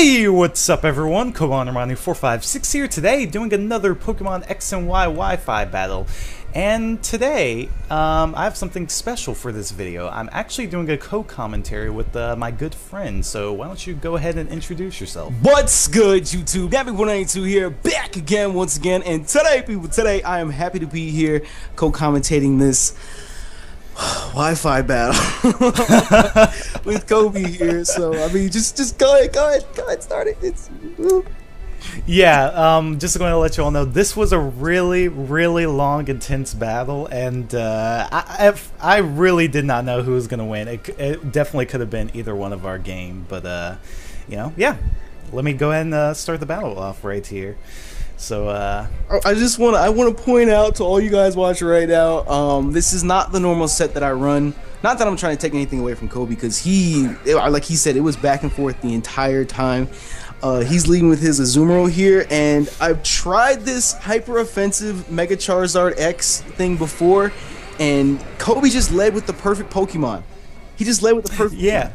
Hey, what's up everyone? Commentary1334 here today doing another Pokemon X and Y Wi-Fi battle. And today, I have something special for this video. I'm actually doing a co-commentary with my good friend, so why don't you go ahead and introduce yourself? What's good, YouTube? Nappy192 here, back again once again, and today I am happy to be here co-commentating this Wi-Fi battle with Kobe here. So I mean, just go ahead, start it. Yeah, just going to let you all know this was a really long, intense battle, and I really did not know who was going to win. It definitely could have been either one of our game, but you know, yeah. Let me go ahead and start the battle off right here. So I want to point out to all you guys watching right now, this is not the normal set that I run. Not that I'm trying to take anything away from Kobe, because like he said, it was back and forth the entire time. He's leading with his Azumarill here, and I've tried this hyper offensive Mega Charizard X thing before, and Kobe just led with the perfect Pokemon. He just led with the perfect Pokemon.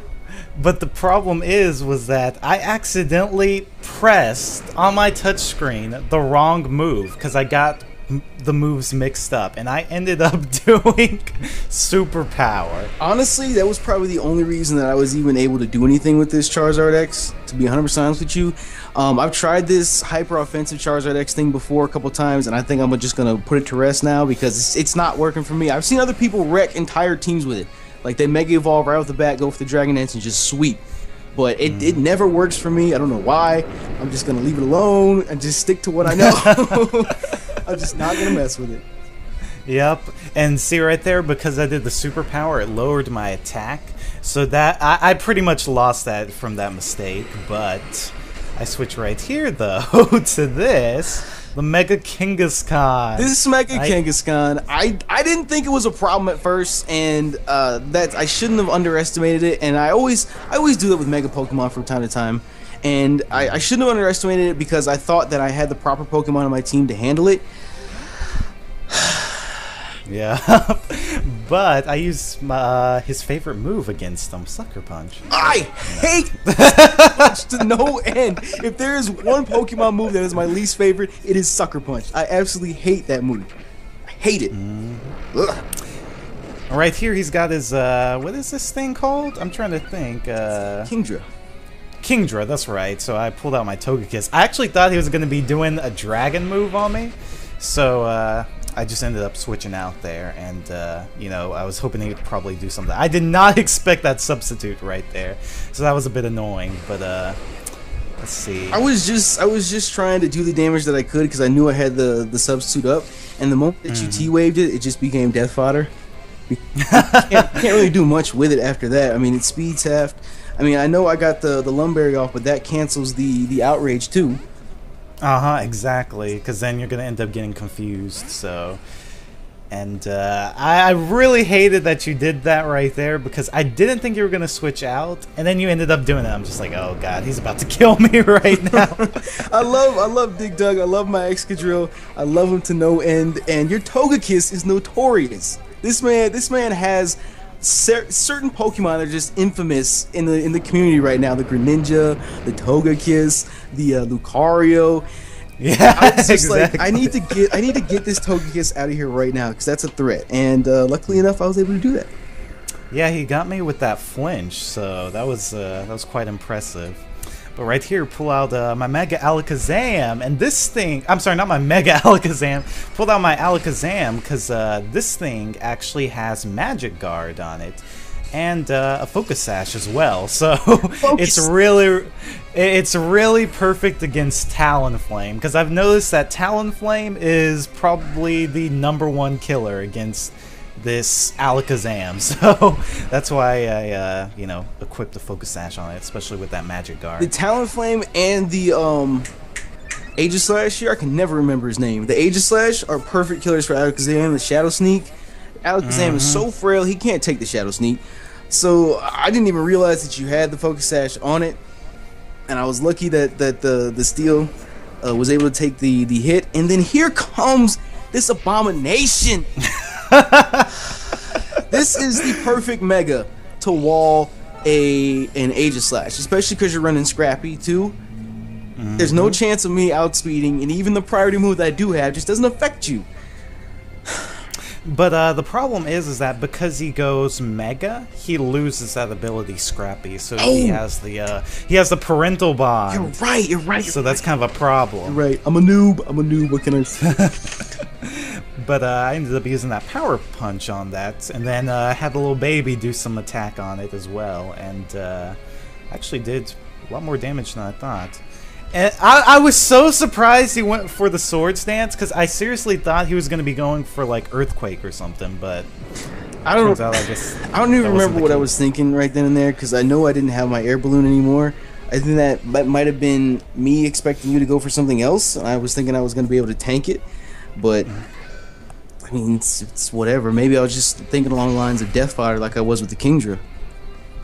But the problem was that I accidentally pressed on my touchscreen the wrong move because I got the moves mixed up, and I ended up doing Superpower. Honestly, that was probably the only reason that I was even able to do anything with this Charizard X, to be 100% honest with you. I've tried this hyper offensive Charizard X thing before a couple times, and I think I'm just gonna put it to rest now because it's not working for me. I've seen other people wreck entire teams with it. Like, they Mega Evolve right off the bat, go for the Dragon Dance, and just sweep. But it never works for me. I don't know why. I'm just going to leave it alone and just stick to what I know. I'm just not going to mess with it. Yep. And see right there, because I did the Superpower, it lowered my attack. So that I pretty much lost that from that mistake. But I switch right here, though, to this. The Mega Kangaskhan. This Mega Kangaskhan, I didn't think it was a problem at first, and that I shouldn't have underestimated it. And I always do that with Mega Pokemon from time to time, and I shouldn't have underestimated it because I thought that I had the proper Pokemon on my team to handle it. Yeah, but I used his favorite move against him, Sucker Punch. I hate Sucker Punch to no end. If there is one Pokemon move that is my least favorite, it is Sucker Punch. I absolutely hate that move. I hate it. Right here, he's got his, what is this thing called? I'm trying to think. Kingdra. Kingdra, that's right. So I pulled out my Togekiss. I actually thought he was going to be doing a dragon move on me. So, I just ended up switching out there, and you know, I was hoping he would probably do something. I did not expect that substitute right there, so that was a bit annoying. But let's see. I was just trying to do the damage that I could because I knew I had the substitute up, and the moment that you T-waved it, it just became death fodder. You can't really do much with it after that. I mean, it's speed theft. I mean, I know I got the Lumberry off, but that cancels the outrage too. Exactly, because then you're going to end up getting confused, so... And I really hated that you did that right there, because I didn't think you were going to switch out, and then you ended up doing it. I'm just like, oh god, he's about to kill me right now. I love Dig Dug, I love my Excadrill, I love him to no end, and your Togekiss is notorious. This man has... certain Pokemon are just infamous in the community right now. The Greninja, the Togekiss, the Lucario. Yeah, I was just exactly. like, I need to get this Togekiss out of here right now because that's a threat. And luckily enough, I was able to do that. Yeah, he got me with that flinch, so that was quite impressive. But right here, pull out my Mega Alakazam, and this thing... I'm sorry, not my Mega Alakazam. Pulled out my Alakazam, because this thing actually has Magic Guard on it. And a Focus Sash as well, so it's really perfect against Talonflame, because I've noticed that Talonflame is probably the #1 killer against this Alakazam, so that's why I, you know, equipped the Focus Sash on it, especially with that Magic Guard. The Talonflame and the Aegislash here, I can never remember his name. The Aegislash are perfect killers for Alakazam. The Shadow Sneak, Alakazam is so frail, he can't take the Shadow Sneak. So I didn't even realize that you had the Focus Sash on it, and I was lucky that the Steel was able to take the hit. And then here comes this abomination. This is the perfect Mega to wall an Aegislash, especially because you're running Scrappy too. There's no chance of me outspeeding, and even the priority move that I do have just doesn't affect you. But the problem is that because he goes Mega, he loses that ability Scrappy. So he has the parental bond. You're right. So that's kind of a problem. You're right. I'm a noob. What can I say? But I ended up using that Power Punch on that, and then had the little baby do some attack on it as well, and actually did a lot more damage than I thought. And I was so surprised he went for the Swords Dance, because I seriously thought he was going to be going for like Earthquake or something, but I don't even remember what I was thinking right then and there, because I know I didn't have my air balloon anymore. I think that might have been me expecting you to go for something else. I was thinking I was going to be able to tank it, but I mean, it's whatever. Maybe I was just thinking along the lines of Deathfire like I was with the Kingdra.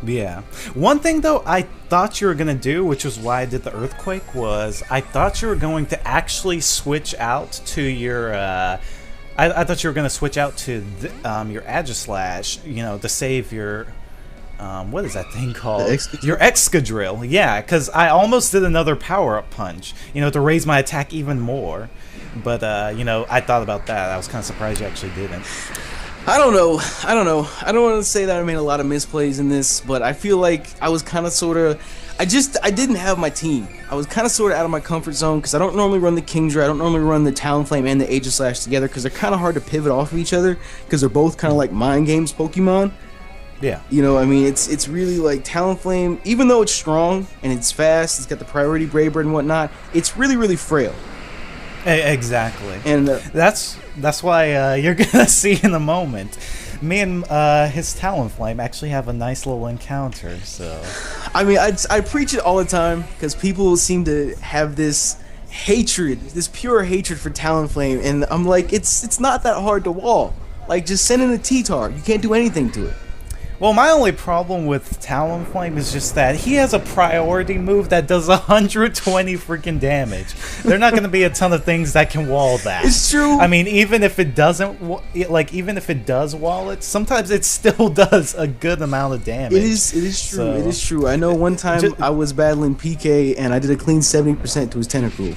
Yeah. One thing, though, I thought you were going to do, which is why I did the Earthquake, was I thought you were going to actually switch out to your... I thought you were going to switch out to your Aegislash, you know, to save your... what is that thing called? Your Excadrill. Yeah, because I almost did another power-up punch, you know, to raise my attack even more. But, you know, I thought about that. I was kind of surprised you actually didn't. I don't know. I don't want to say that I made a lot of misplays in this, but I feel like I was kind of sort of... I didn't have my team. I was kind of sort of out of my comfort zone because I don't normally run the Kingdra. I don't normally run the Talonflame and the Aegislash together because they're kind of hard to pivot off of each other because they're both kind of like mind games Pokemon. Yeah. You know, I mean, it's really like Talonflame, even though it's strong and it's fast, it's got the priority Brave Bird and whatnot, it's really, really frail. Exactly. And that's why you're gonna see in a moment. Me and his Talonflame actually have a nice little encounter. So, I mean, I preach it all the time because people seem to have this hatred, this pure hatred for Talonflame, and I'm like, it's not that hard to wall. Like, just send in a T-Tar. You can't do anything to it. Well, my only problem with Talonflame is just that he has a priority move that does 120 freaking damage. There are not going to be a ton of things that can wall that. It's true. I mean, even if it doesn't, like, even if it does wall it, sometimes it still does a good amount of damage. It is true. So, it is true. I know one time I was battling PK and I did a clean 70% to his Tentacruel.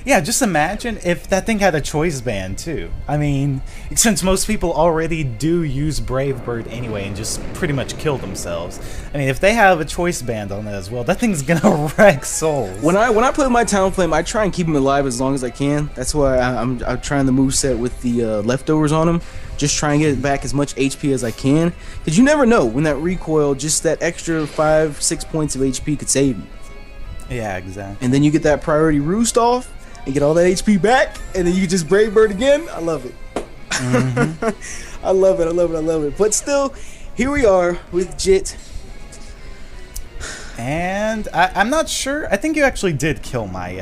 Yeah, just imagine if that thing had a choice band too. I mean, since most people already do use Brave Bird anyway and just pretty much kill themselves. I mean, if they have a choice band on it as well, that thing's gonna wreck souls. When I play with my Talonflame, I try and keep him alive as long as I can. That's why I'm trying the moveset with the leftovers on him. Just try and get back as much HP as I can. Because you never know when that recoil, just that extra 5-6 points of HP could save you. Yeah, exactly. And then you get that priority roost off and get all that HP back, and then you just Brave Bird again. I love it. I love it. But still, here we are with Jit. And I'm not sure. I think you actually did kill my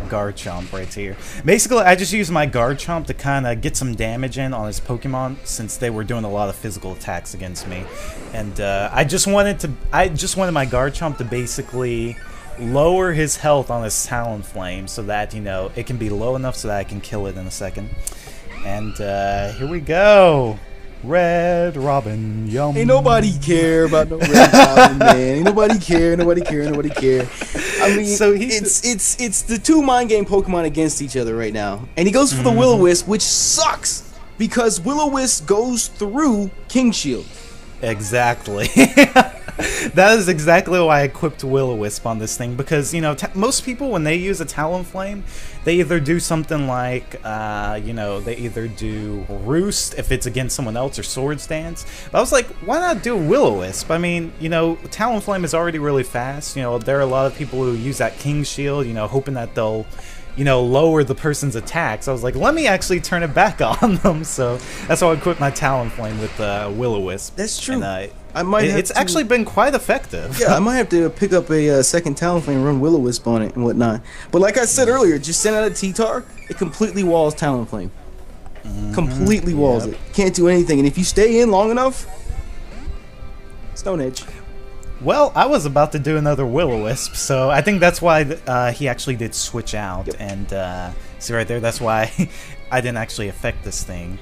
Garchomp right here. Basically, I just used my Garchomp to kind of get some damage in on his Pokemon since they were doing a lot of physical attacks against me. And I just wanted my Garchomp to basically lower his health on his Talonflame so that, you know, it can be low enough so that I can kill it in a second. And here we go. Red Robin, yum. Ain't nobody care about no Red Robin, man. Ain't nobody care. I mean, so it's the two mind game Pokemon against each other right now. And he goes for the Will-O-Wisp, which sucks because Will-O-Wisp goes through King Shield. Exactly. That is exactly why I equipped Will-O-Wisp on this thing, because, you know, most people, when they use a Talonflame, they either do something like, you know, they either do Roost if it's against someone else, or Swords Dance. But I was like, why not do Will-O-Wisp? I mean, you know, Talonflame is already really fast. You know, there are a lot of people who use that King Shield, you know, hoping that they'll, you know, lower the person's attacks. I was like, let me actually turn it back on them. So that's why I equipped my Talonflame with Will-O-Wisp. That's true. And, it's actually been quite effective. Yeah, I might have to pick up a second Talonflame and run Will-O-Wisp on it and whatnot. But like I said earlier, just send out a T-Tar, it completely walls Talonflame. Completely walls it. Can't do anything. And if you stay in long enough, Stone Edge. Well, I was about to do another Will-O-Wisp, so I think that's why he actually did switch out. Yep. And see right there, that's why I didn't actually affect this thing.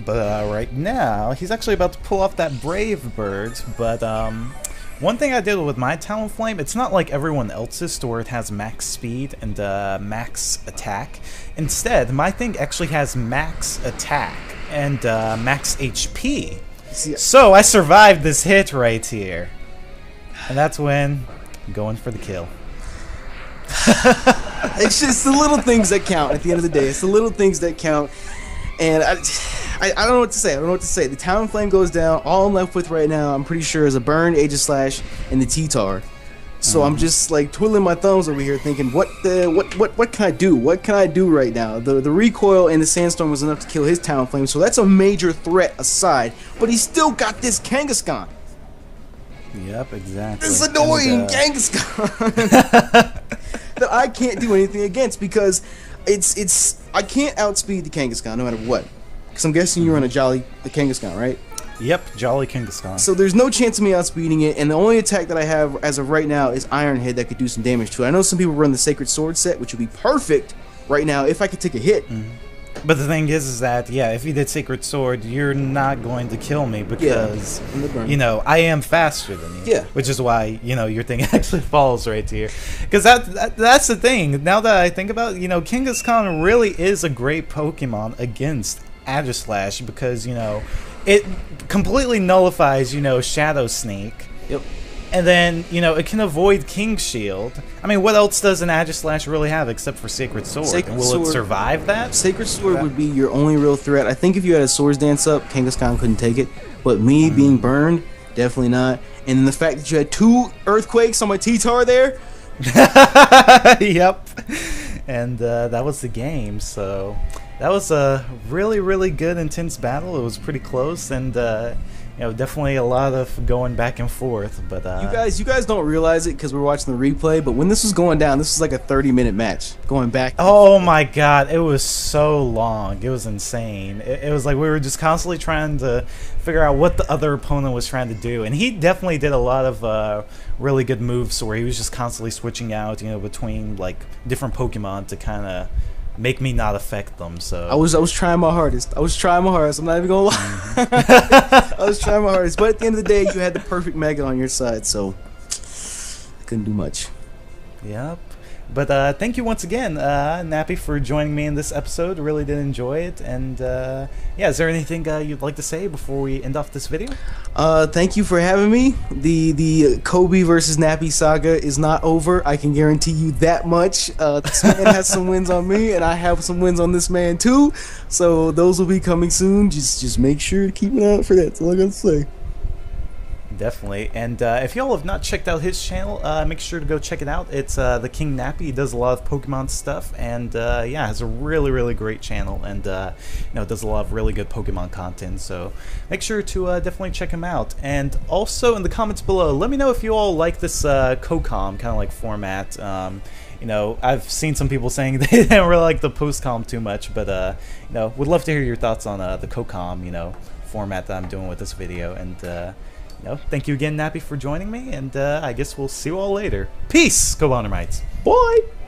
But right now, he's actually about to pull off that Brave Bird. But One thing I did with my Talonflame, it's not like everyone else's to where it has max speed and max attack. Instead, my thing actually has max attack and max HP. So I survived this hit right here. And that's when I'm going for the kill. It's just the little things that count at the end of the day. It's the little things that count. And I don't know what to say. I don't know what to say. The Talonflame goes down. All I'm left with right now, I'm pretty sure, is a Burn, Aegislash, and the T-Tar. So I'm just like twiddling my thumbs over here, thinking, what can I do? What can I do right now? The recoil and the Sandstorm was enough to kill his Talonflame, so that's a major threat aside. But he's still got this Kangaskhan. Yep, exactly. This annoying Kangaskhan that I can't do anything against because I can't outspeed the Kangaskhan no matter what. Because I'm guessing you're on a Jolly Kangaskhan, right? Yep, Jolly Kangaskhan. So there's no chance of me outspeeding it, and the only attack that I have as of right now is Iron Head that could do some damage to it. I know some people run the Sacred Sword set, which would be perfect right now if I could take a hit. But the thing is that, yeah, if you did Sacred Sword, you're not going to kill me because, you know, I am faster than you. Yeah. Which is why, you know, your thing actually falls right here. Because that's the thing. Now that I think about it, you know, Kangaskhan really is a great Pokemon against Aegislash because, you know, it completely nullifies, you know, Shadow Sneak. Yep. And then, you know, it can avoid King Shield. I mean, what else does an Aegislash really have except for Sacred Sword? Will it survive that? Sacred Sword would be your only real threat. I think if you had a Swords Dance up, Kangaskhan couldn't take it. But me being burned, definitely not. And then the fact that you had 2 Earthquakes on my T-Tar there. Yep. And that was the game, so that was a really, really good, intense battle. It was pretty close, and you know, definitely a lot of going back and forth. But you guys don't realize it because we're watching the replay. But when this was going down, this was like a 30-minute match going back. Oh my God, it was so long. It was insane. It was like we were just constantly trying to figure out what the other opponent was trying to do, and he definitely did a lot of really good moves where he was just constantly switching out, you know, between like different Pokemon to kind of make me not affect them. So I was trying my hardest. I'm not even gonna lie. I was trying my hardest, but at the end of the day, you had the perfect Mega on your side, so I couldn't do much. Yep. But thank you once again, Nappy, for joining me in this episode. Really did enjoy it. And yeah, is there anything you'd like to say before we end off this video? Thank you for having me. The Kobe versus Nappy saga is not over. I can guarantee you that much. This man has some wins on me, and I have some wins on this man too. So those will be coming soon. Just make sure to keep an eye out for that. That's all I gotta say. Definitely. And if y'all have not checked out his channel, make sure to go check it out. It's TheKingNappy. He does a lot of Pokemon stuff, and yeah, has a really, really great channel, and you know, does a lot of really good Pokemon content. So make sure to definitely check him out. And also in the comments below, let me know if you all like this co-com kind of like format. You know, I've seen some people saying they didn't really like the post-com too much, but you know, would love to hear your thoughts on the co-com, you know, format that I'm doing with this video. And you know, thank you again, Nappy, for joining me, and I guess we'll see you all later. Peace, Go Bonnermites. Bye.